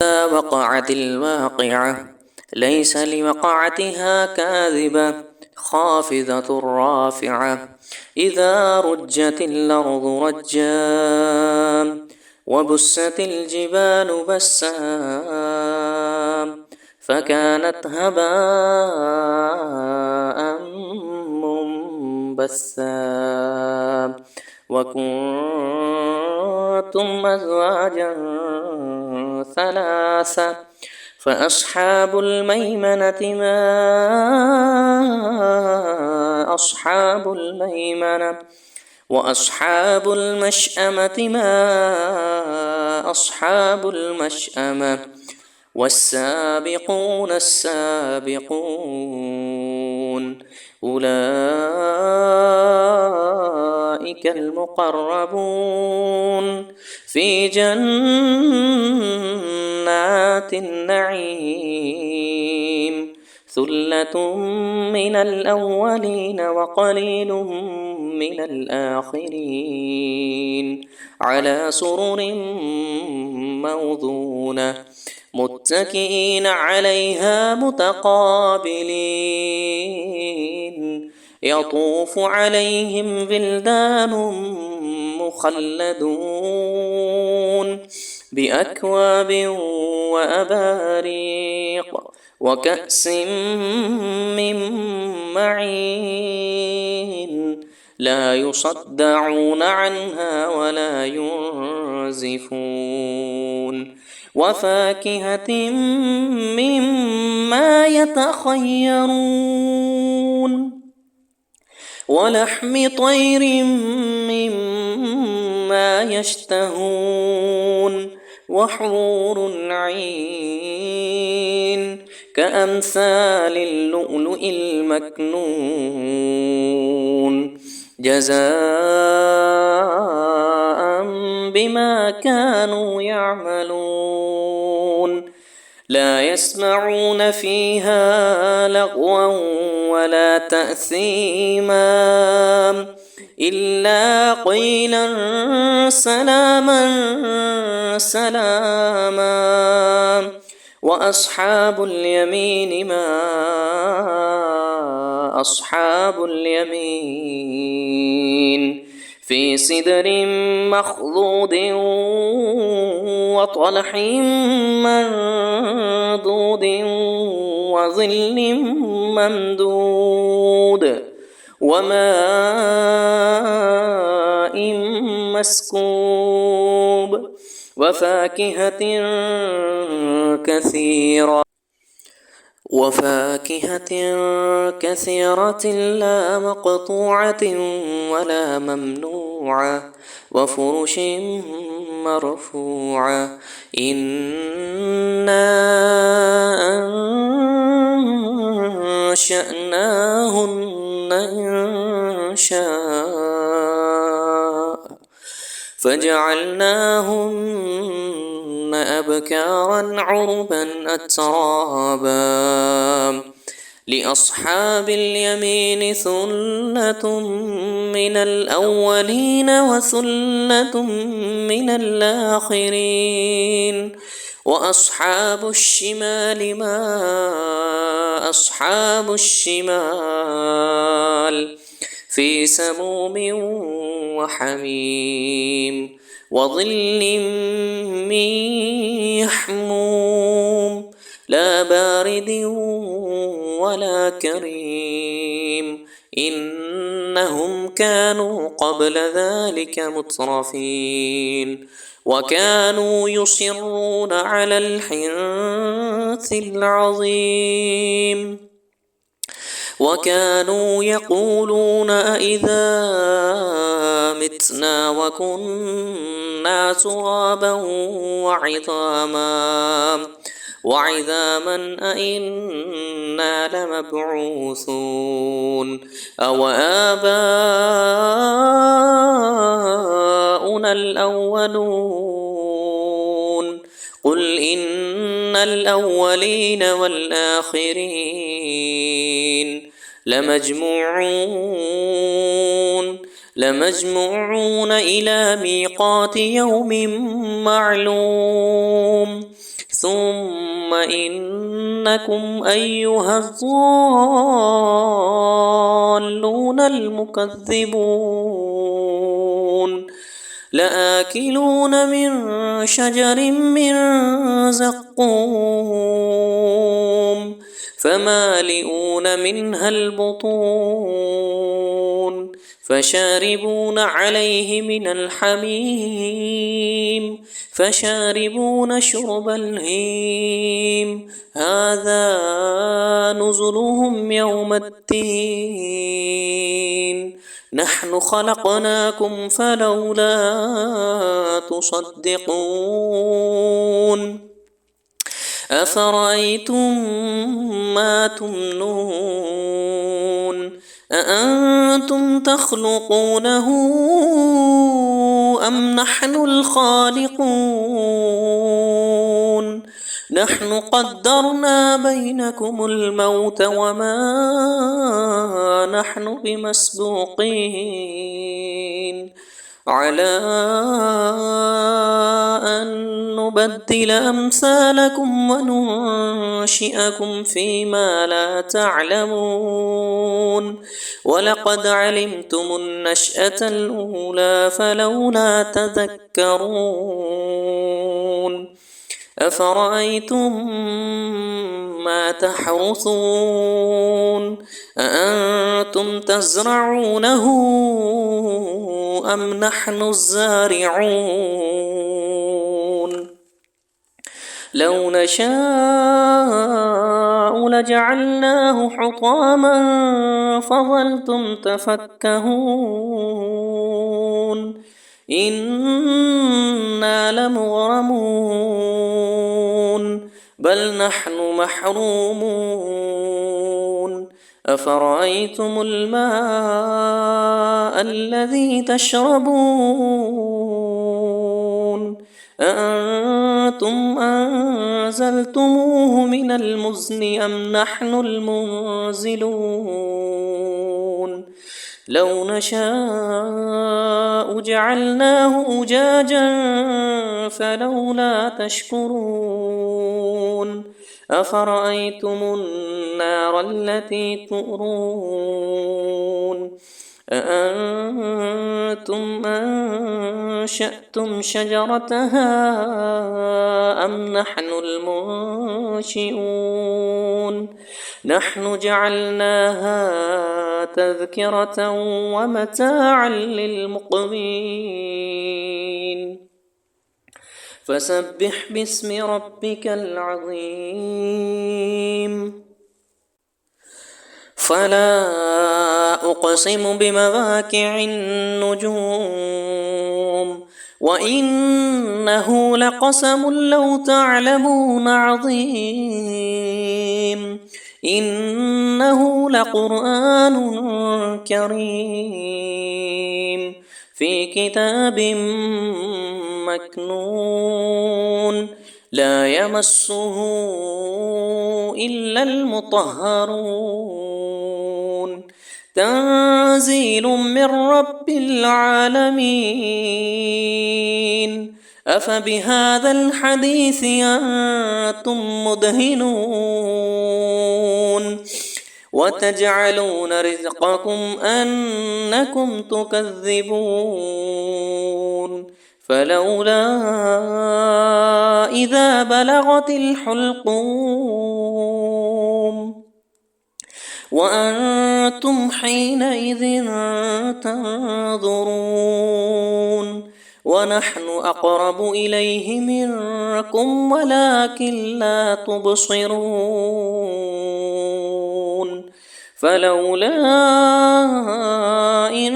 إذا وقعت الواقعة ليس لوقعتها كاذبة خافضة رافعة إذا رجت الأرض رجا وبست الجبال بسا فكانت هباء منبثا وكنتم أزواجا ثلاثة فأصحاب الميمنة ما أصحاب الميمنة وأصحاب المشأمة ما أصحاب المشأمة والسابقون السابقون أولئك المقربون في جنات النعيم ثلة من الأولين وقليل من الآخرين على سرر موضونة متكئين عليها متقابلين يطوف عليهم ولدان مخلدون بأكواب وأباريق وكأس من معين لا يصدعون عنها ولا ينزفون وفاكهة مما يتخيرون ولحم طير مما يشتهون وحور عين كأمثال اللؤلؤ المكنون جزاء بما كانوا يعملون لا يسمعون فيها لغوا ولا تأثيما إلا قيلا سلاما سلاما وأصحاب اليمين ما أصحاب اليمين في سدر مخضود وطلح منضود وظل ممدود وماء مسكوب وفاكهة كثيرة لا مقطوعة ولا ممنوعة وفرش مرفوعة إنا أنشأناهن إنشاء فجعلناهن أبكارا عربا أترابا لأصحاب اليمين ثلة من الأولين وثلة من الآخرين وأصحاب الشمال ما أصحاب الشمال في سموم وحميم وظل من يحموم لا بارد ولا كريم إنهم كانوا قبل ذلك مترفين وكانوا يصرون على الحنث العظيم وكانوا يقولون أإذا متنا وكنا ترابا وعظاما أإنا لمبعوثون أو آباؤنا الأولون قل إن الأولين والآخرين لمجموعون إلى ميقات يوم معلوم ثم إنكم أيها الضالون المكذبون لآكلون من شجر من زقوم فمالئون منها البطون فشاربون عليه من الحميم فشاربون شرب الهيم هذا نزلهم يوم الدين نحن خلقناكم فلولا تصدقون أفرأيتم ما تمنون أأنتم تخلقونه أم نحن الخالقون نحن قدرنا بينكم الموت وما نحن بمسبوقين على أن نبدل أمثالكم وننشئكم فيما لا تعلمون ولقد علمتم النشأة الأولى فلولا تذكرون أفرأيتم ما تحرثون أأنتم تزرعونه أم نحن الزارعون لو نشاء لجعلناه حطاما فظلتم تفكهون إنا لمغرمون بل نحن محرومون أفرأيتم الماء الذي تشربون أأنتم أنزلتموه من المزن أم نحن المنزلون لو نشاء جعلناه أجاجا فلولا تشكرون أفرأيتم النار التي تؤرون أأنتم أنشأتم شجرتها أم نحن المنشئون نحن جعلناها تذكرة ومتاعا للمقوين فسبح باسم ربك العظيم فلا أقسم بمواقع النجوم وإنه لقسم لو تعلمون عظيم إنه لقرآن كريم في كتاب مكنون لا يمسه إلا المطهرون تنزيل من رب العالمين أفبهذا الحديث أنتم مدهنون وتجعلون رزقكم أنكم تكذبون فلولا إذا بلغت الحلقوم وأنتم حينئذ تنظرون ونحن أقرب إليه منكم ولكن لا تبصرون فلولا إن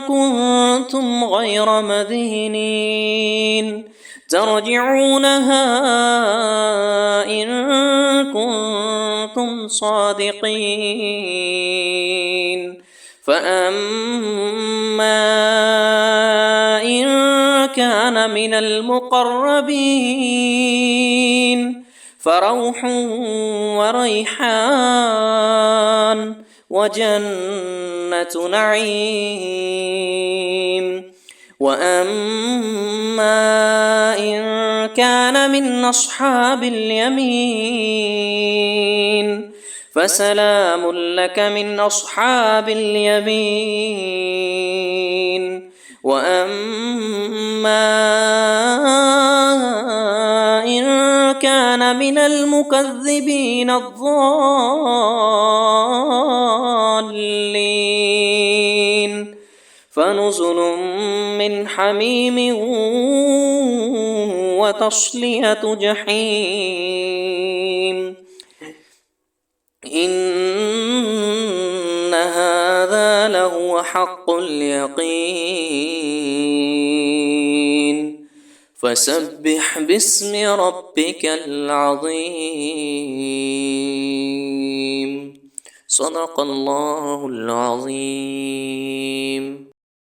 كنتم غير مدينين ترجعونها إن كنتم صادقين فأما إن كان من المقربين فروح وريحان وجنة نعيم وأما إن كان من أصحاب اليمين فسلام لك من أصحاب اليمين. وأما إن كان من المكذبين الضالين فنزل من حميم وتصلية جحيم. إن هذا لهو حق اليقين. فسبح باسم ربك العظيم. صدق الله العظيم.